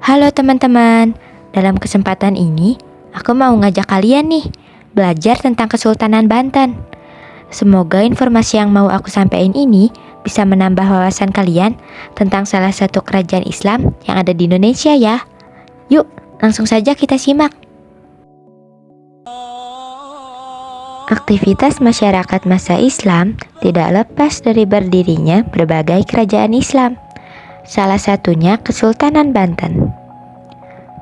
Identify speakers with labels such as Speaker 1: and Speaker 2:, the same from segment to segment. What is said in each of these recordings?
Speaker 1: Halo teman-teman, dalam kesempatan ini aku mau ngajak kalian nih belajar tentang Kesultanan Banten. Semoga informasi yang mau aku sampaikan ini bisa menambah wawasan kalian tentang salah satu kerajaan Islam yang ada di Indonesia ya. Yuk, langsung saja kita simak. Aktivitas masyarakat masa Islam tidak lepas dari berdirinya berbagai kerajaan Islam. Salah satunya Kesultanan Banten.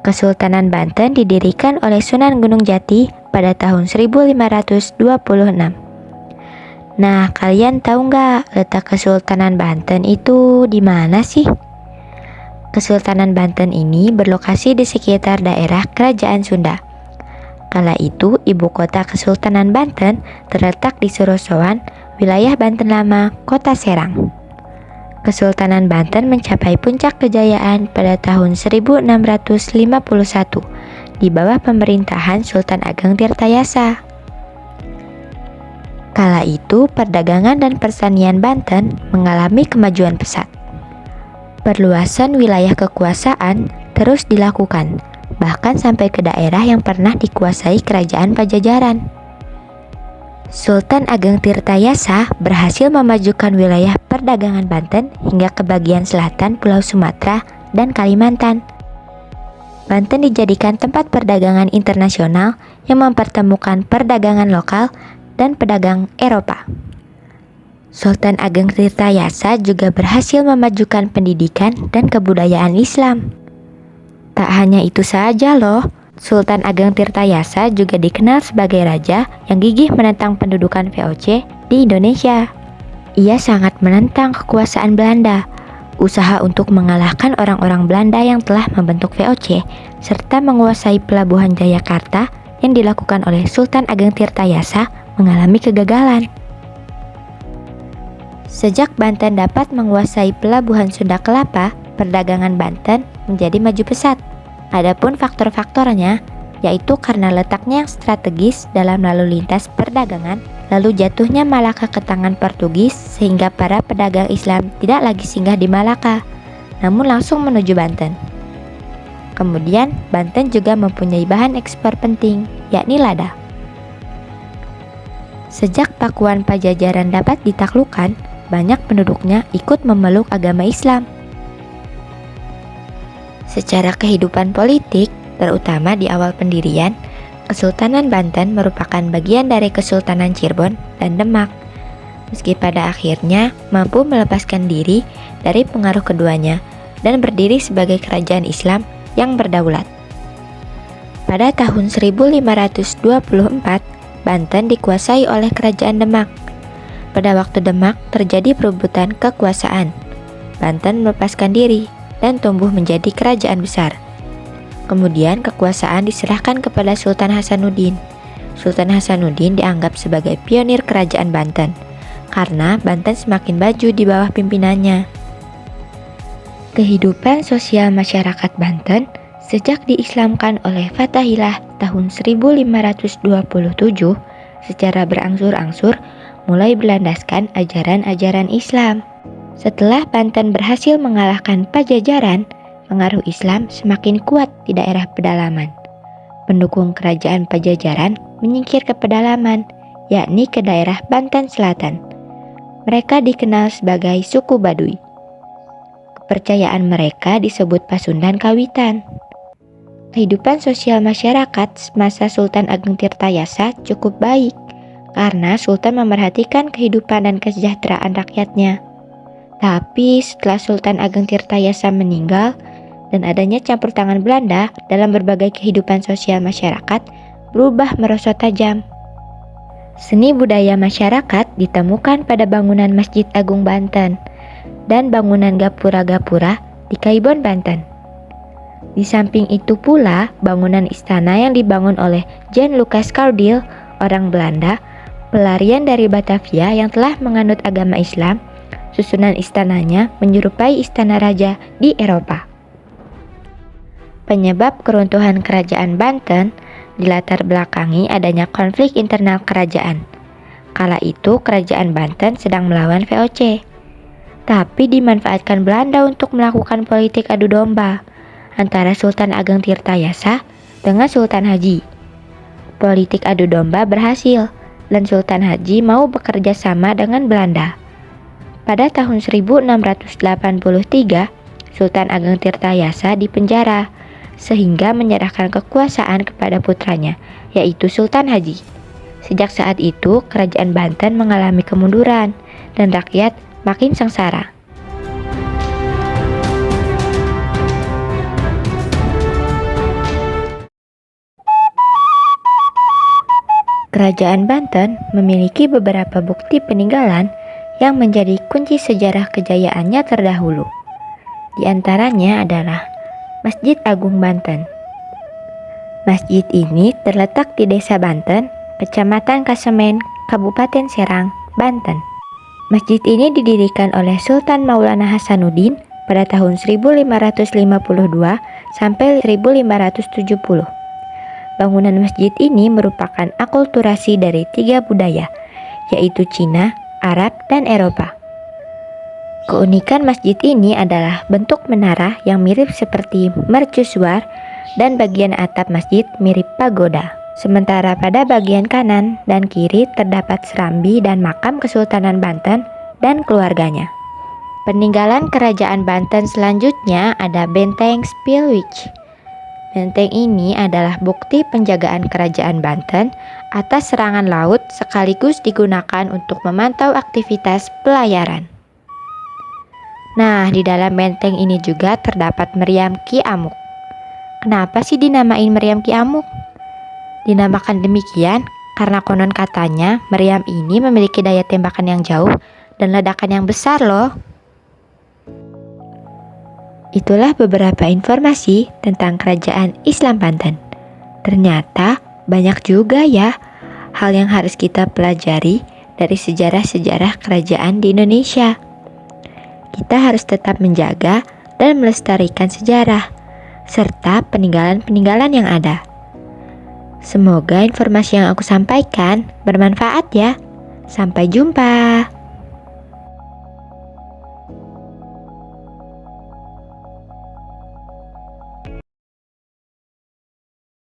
Speaker 1: Kesultanan Banten didirikan oleh Sunan Gunung Jati pada tahun 1526. Nah, kalian tahu nggak letak Kesultanan Banten itu di mana sih? Kesultanan Banten ini berlokasi di sekitar daerah Kerajaan Sunda. Kala itu, ibu kota Kesultanan Banten terletak di Surosoan, wilayah Banten Lama, Kota Serang. Kesultanan Banten mencapai puncak kejayaan pada tahun 1651 di bawah pemerintahan Sultan Ageng Tirtayasa. Kala itu, perdagangan dan persanian Banten mengalami kemajuan pesat. Perluasan wilayah kekuasaan terus dilakukan, bahkan sampai ke daerah yang pernah dikuasai Kerajaan Pajajaran. Sultan Ageng Tirtayasa berhasil memajukan wilayah perdagangan Banten hingga ke bagian selatan Pulau Sumatera dan Kalimantan. Banten dijadikan tempat perdagangan internasional yang mempertemukan perdagangan lokal dan pedagang Eropa. Sultan Ageng Tirtayasa juga berhasil memajukan pendidikan dan kebudayaan Islam. Tak hanya itu saja loh, Sultan Ageng Tirtayasa juga dikenal sebagai raja yang gigih menentang pendudukan VOC di Indonesia. Ia sangat menentang kekuasaan Belanda. Usaha untuk mengalahkan orang-orang Belanda yang telah membentuk VOC serta menguasai pelabuhan Jayakarta yang dilakukan oleh Sultan Ageng Tirtayasa mengalami kegagalan. Sejak Banten dapat menguasai pelabuhan Sunda Kelapa, perdagangan Banten menjadi maju pesat. Adapun faktor-faktornya, yaitu karena letaknya yang strategis dalam lalu lintas perdagangan, lalu jatuhnya Malaka ke tangan Portugis sehingga para pedagang Islam tidak lagi singgah di Malaka, namun langsung menuju Banten. Kemudian, Banten juga mempunyai bahan ekspor penting, yakni lada. Sejak Pakuan Pajajaran dapat ditaklukkan, banyak penduduknya ikut memeluk agama Islam. Secara kehidupan politik, terutama di awal pendirian, Kesultanan Banten merupakan bagian dari Kesultanan Cirebon dan Demak, meski pada akhirnya mampu melepaskan diri dari pengaruh keduanya dan berdiri sebagai kerajaan Islam yang berdaulat. Pada tahun 1524, Banten dikuasai oleh Kerajaan Demak. Pada waktu Demak terjadi perebutan kekuasaan. Banten melepaskan diri dan tumbuh menjadi kerajaan besar. Kemudian kekuasaan diserahkan kepada Sultan Hasanuddin. Sultan Hasanuddin dianggap sebagai pionir kerajaan Banten, karena Banten semakin maju di bawah pimpinannya. Kehidupan sosial masyarakat Banten sejak diislamkan oleh Fatahillah tahun 1527 secara berangsur-angsur mulai berlandaskan ajaran-ajaran Islam. Setelah Banten berhasil mengalahkan Pajajaran, pengaruh Islam semakin kuat di daerah pedalaman. Pendukung kerajaan Pajajaran menyingkir ke pedalaman, yakni ke daerah Banten Selatan. Mereka dikenal sebagai suku Baduy. Kepercayaan mereka disebut Pasundan Kawitan. Kehidupan sosial masyarakat masa Sultan Ageng Tirtayasa cukup baik, karena Sultan memerhatikan kehidupan dan kesejahteraan rakyatnya. Tapi setelah Sultan Ageng Tirtayasa meninggal dan adanya campur tangan Belanda dalam berbagai kehidupan sosial masyarakat berubah merosot tajam. Seni budaya masyarakat ditemukan pada bangunan Masjid Agung Banten dan bangunan gapura-gapura di Kaibon, Banten. Di samping itu pula bangunan istana yang dibangun oleh Jan Lucas Cardille, orang Belanda, pelarian dari Batavia yang telah menganut agama Islam. Susunan istananya menyerupai istana raja di Eropa. Penyebab keruntuhan kerajaan Banten dilatar belakangi adanya konflik internal kerajaan. Kala itu kerajaan Banten sedang melawan VOC, tapi dimanfaatkan Belanda untuk melakukan politik adu domba. antara Sultan Ageng Tirtayasa dengan Sultan Haji. Politik adu domba berhasil dan Sultan Haji mau bekerja sama dengan Belanda. Pada tahun 1683, Sultan Ageng Tirtayasa dipenjara sehingga menyerahkan kekuasaan kepada putranya, yaitu Sultan Haji. Sejak saat itu, kerajaan Banten mengalami kemunduran dan rakyat makin sengsara. Kerajaan Banten memiliki beberapa bukti peninggalan yang menjadi kunci sejarah kejayaannya terdahulu. Di antaranya adalah Masjid Agung Banten. Masjid ini terletak di Desa Banten, Kecamatan Kasemen, Kabupaten Serang, Banten. Masjid ini didirikan oleh Sultan Maulana Hasanuddin pada tahun 1552 sampai 1570. Bangunan masjid ini merupakan akulturasi dari 3 budaya, yaitu Cina, Arab, dan Eropa. Keunikan masjid ini adalah bentuk menara yang mirip seperti mercusuar dan bagian atap masjid mirip pagoda. Sementara pada bagian kanan dan kiri terdapat serambi dan makam Kesultanan Banten dan keluarganya. Peninggalan Kerajaan Banten selanjutnya ada Benteng Spielwijk. Benteng ini adalah bukti penjagaan Kerajaan Banten atas serangan laut sekaligus digunakan untuk memantau aktivitas pelayaran. Nah, di dalam benteng ini juga terdapat meriam Ki Amuk. Kenapa sih dinamain meriam Ki Amuk? Dinamakan demikian karena konon katanya meriam ini memiliki daya tembakan yang jauh dan ledakan yang besar loh. Itulah beberapa informasi tentang Kerajaan Islam Banten. Ternyata banyak juga ya hal yang harus kita pelajari dari sejarah-sejarah kerajaan di Indonesia. Kita harus tetap menjaga dan melestarikan sejarah serta peninggalan-peninggalan yang ada. Semoga informasi yang aku sampaikan bermanfaat ya. Sampai jumpa.